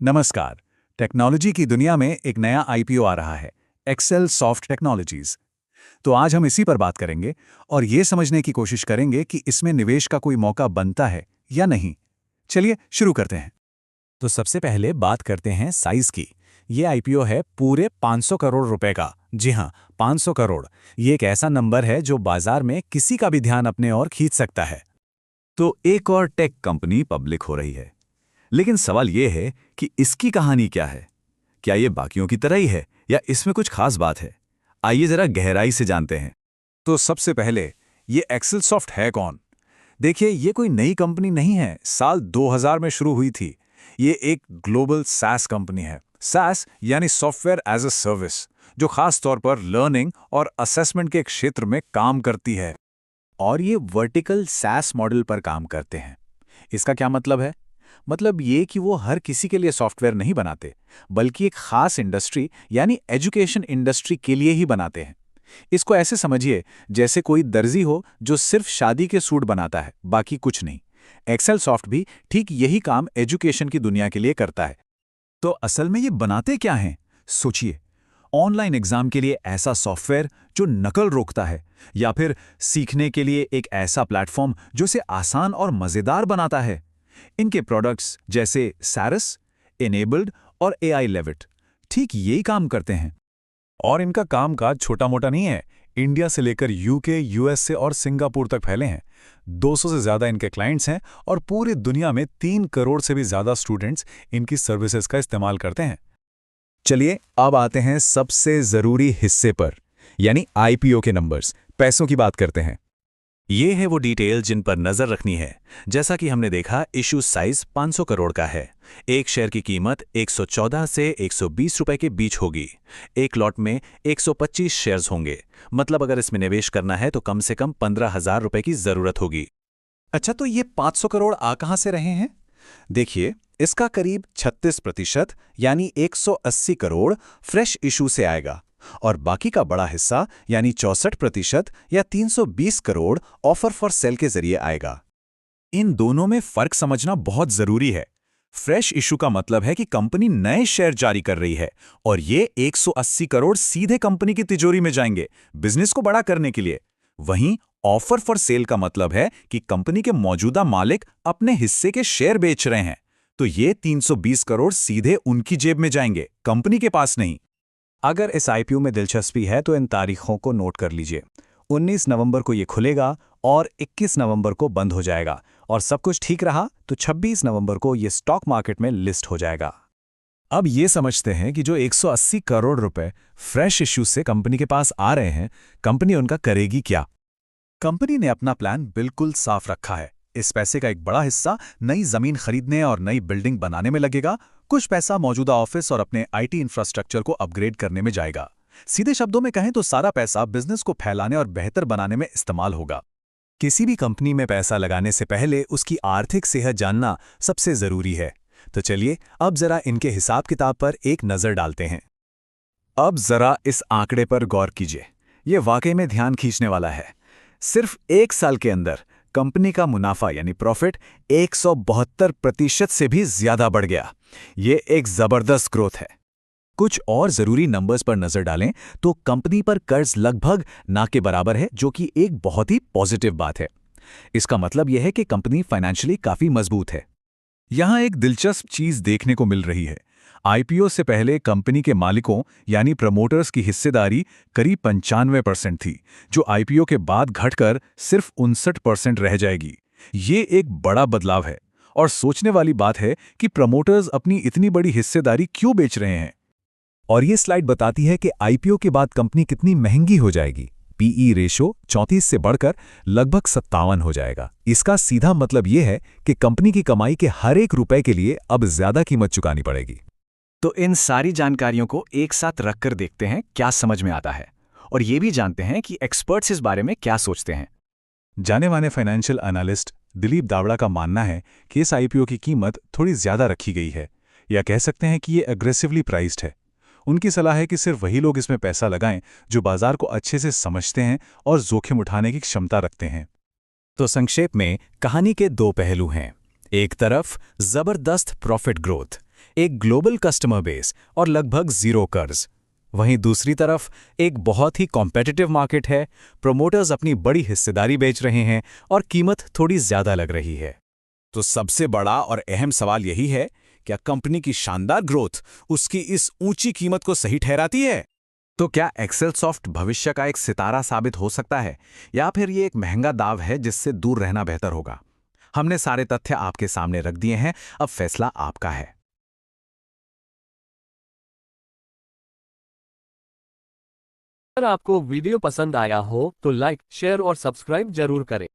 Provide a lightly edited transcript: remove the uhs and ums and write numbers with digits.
नमस्कार। टेक्नोलॉजी की दुनिया में एक नया आईपीओ आ रहा है, एक्सेल सॉफ्ट टेक्नोलॉजीज। तो आज हम इसी पर बात करेंगे और ये समझने की कोशिश करेंगे कि इसमें निवेश का कोई मौका बनता है या नहीं। चलिए शुरू करते हैं। तो सबसे पहले बात करते हैं साइज की। ये आईपीओ है पूरे 500 करोड़ रुपए का। जी हाँ, 500 करोड़। ये एक ऐसा नंबर है जो बाजार में किसी का भी ध्यान अपने ओर खींच सकता है। तो एक और टेक कंपनी पब्लिक हो रही है, लेकिन सवाल यह है कि इसकी कहानी क्या है। क्या ये बाकियों की तरह ही है या इसमें कुछ खास बात है? आइए जरा गहराई से जानते हैं। तो सबसे पहले ये एक्सेल सॉफ्ट है कौन? देखिए, ये कोई नई कंपनी नहीं है, साल 2000 में शुरू हुई थी। ये एक ग्लोबल SaaS कंपनी है। SaaS यानी सॉफ्टवेयर एज अ सर्विस, जो खास तौर पर लर्निंग और असेसमेंट के क्षेत्र में काम करती है। और ये वर्टिकल SaaS मॉडल पर काम करते हैं। इसका क्या मतलब है? मतलब ये कि वो हर किसी के लिए सॉफ्टवेयर नहीं बनाते, बल्कि एक खास इंडस्ट्री यानी एजुकेशन इंडस्ट्री के लिए ही बनाते हैं। इसको ऐसे समझिए जैसे कोई दर्जी हो जो सिर्फ शादी के सूट बनाता है, बाकी कुछ नहीं। एक्सेल सॉफ्ट भी ठीक यही काम एजुकेशन की दुनिया के लिए करता है। तो असल में ये बनाते क्या हैं? सोचिए, ऑनलाइन एग्जाम के लिए ऐसा सॉफ्टवेयर जो नकल रोकता है, या फिर सीखने के लिए एक ऐसा प्लेटफॉर्म जो इसे आसान और मजेदार बनाता है। इनके प्रोडक्ट्स जैसे सारस, इनेबल्ड और AI लेविट ठीक यही काम करते हैं। और इनका कामकाज छोटा मोटा नहीं है। इंडिया से लेकर यूके, यूएसए और सिंगापुर तक फैले हैं। 200 से ज्यादा इनके क्लाइंट्स हैं और पूरी दुनिया में 3 करोड़ से भी ज्यादा स्टूडेंट्स इनकी सर्विसेज का इस्तेमाल करते हैं। चलिए अब आते हैं सबसे जरूरी हिस्से पर, यानी आईपीओ के नंबर्स, पैसों की बात करते हैं। ये है वो डिटेल जिन पर नजर रखनी है। जैसा कि हमने देखा, इशू साइज 500 करोड़ का है। एक शेयर की कीमत 114 से 120 रुपए के बीच होगी। एक लॉट में 125 शेयर्स होंगे। मतलब अगर इसमें निवेश करना है तो कम से कम 15,000 रुपए की जरूरत होगी। अच्छा, तो ये 500 करोड़ आ कहां से रहे हैं? देखिए, इसका करीब 36% यानी 180 करोड़ फ्रेश इशू से आएगा, और बाकी का बड़ा हिस्सा यानी 64% या 320 करोड़ ऑफर फॉर सेल के जरिए आएगा। इन दोनों में फर्क समझना बहुत जरूरी है। फ्रेश इशू का मतलब है कि कंपनी नए शेयर जारी कर रही है, और ये 180 करोड़ सीधे कंपनी की तिजोरी में जाएंगे बिजनेस को बड़ा करने के लिए। वहीं ऑफर फॉर सेल का मतलब है कि कंपनी के मौजूदा मालिक अपने हिस्से के शेयर बेच रहे हैं, तो ये 320 करोड़ सीधे उनकी जेब में जाएंगे, कंपनी के पास नहीं। अगर इस आईपीओ में दिलचस्पी है तो इन तारीखों को नोट कर लीजिए। 19 नवंबर को ये खुलेगा और 21 नवंबर को बंद हो जाएगा, और सब कुछ ठीक रहा तो 26 नवंबर को ये स्टॉक मार्केट में लिस्ट हो जाएगा। अब ये समझते हैं कि जो 180 करोड़ रुपए फ्रेश इश्यू से कंपनी के पास आ रहे हैं, कंपनी उनका करेगी क्या? कंपनी ने अपना प्लान बिल्कुल साफ रखा है। इस पैसे का एक बड़ा हिस्सा नई जमीन खरीदने और नई बिल्डिंग बनाने में लगेगा। कुछ पैसा मौजूदा ऑफिस और अपने आईटी इंफ्रास्ट्रक्चर को अपग्रेड करने में जाएगा। सीधे शब्दों में कहें तो सारा पैसा बिजनेस को फैलाने और बेहतर बनाने में इस्तेमाल होगा। किसी भी कंपनी में पैसा लगाने से पहले उसकी आर्थिक सेहत जानना सबसे जरूरी है। तो चलिए अब जरा इनके हिसाब किताब पर एक नजर डालते हैं। अब जरा इस आंकड़े पर गौर कीजिए। ये वाकई में ध्यान खींचने वाला है। सिर्फ एक साल के अंदर कंपनी का मुनाफा यानी प्रॉफिट 172% से भी ज्यादा बढ़ गया। ये एक जबरदस्त ग्रोथ है। कुछ और जरूरी नंबर्स पर नजर डालें तो कंपनी पर कर्ज लगभग ना के बराबर है, जो कि एक बहुत ही पॉजिटिव बात है। इसका मतलब यह है कि कंपनी फाइनेंशियली काफी मजबूत है। यहां एक दिलचस्प चीज देखने को मिल रही है। आईपीओ से पहले कंपनी के मालिकों यानी प्रमोटर्स की हिस्सेदारी करीब 95% थी, जो आईपीओ के बाद घटकर सिर्फ 59% रह जाएगी। ये एक बड़ा बदलाव है, और सोचने वाली बात है कि प्रमोटर्स अपनी इतनी बड़ी हिस्सेदारी क्यों बेच रहे हैं। और ये स्लाइड बताती है कि आईपीओ के बाद कंपनी कितनी महंगी हो जाएगी। पीई रेशो 34 से बढ़कर लगभग 57 हो जाएगा। इसका सीधा मतलब यह है कि कंपनी की कमाई के हर एक रुपए के लिए अब ज्यादा कीमत चुकानी पड़ेगी। तो इन सारी जानकारियों को एक साथ रखकर देखते हैं क्या समझ में आता है, और ये भी जानते हैं कि एक्सपर्ट्स इस बारे में क्या सोचते हैं। जाने माने फाइनेंशियल एनालिस्ट दिलीप दावड़ा का मानना है कि इस आईपीओ की कीमत थोड़ी ज्यादा रखी गई है, या कह सकते हैं कि ये अग्रेसिवली प्राइस्ड है। उनकी सलाह है कि सिर्फ वही लोग इसमें पैसा लगाएं जो बाजार को अच्छे से समझते हैं और जोखिम उठाने की क्षमता रखते हैं। तो संक्षेप में कहानी के दो पहलू हैं। एक तरफ जबरदस्त प्रॉफिट ग्रोथ, एक ग्लोबल कस्टमर बेस और लगभग जीरो कर्ज। वहीं दूसरी तरफ एक बहुत ही कॉम्पिटिटिव मार्केट है, प्रोमोटर्स अपनी बड़ी हिस्सेदारी बेच रहे हैं और कीमत थोड़ी ज्यादा लग रही है। तो सबसे बड़ा और अहम सवाल यही है, क्या कंपनी की शानदार ग्रोथ उसकी इस ऊंची कीमत को सही ठहराती है? तो क्या एक्सेल सॉफ्ट भविष्य का एक सितारा साबित हो सकता है, या फिर ये एक महंगा दाव है जिससे दूर रहना बेहतर होगा? हमने सारे तथ्य आपके सामने रख दिए हैं, अब फैसला आपका है। अगर आपको वीडियो पसंद आया हो तो लाइक, शेयर और सब्सक्राइब जरूर करें।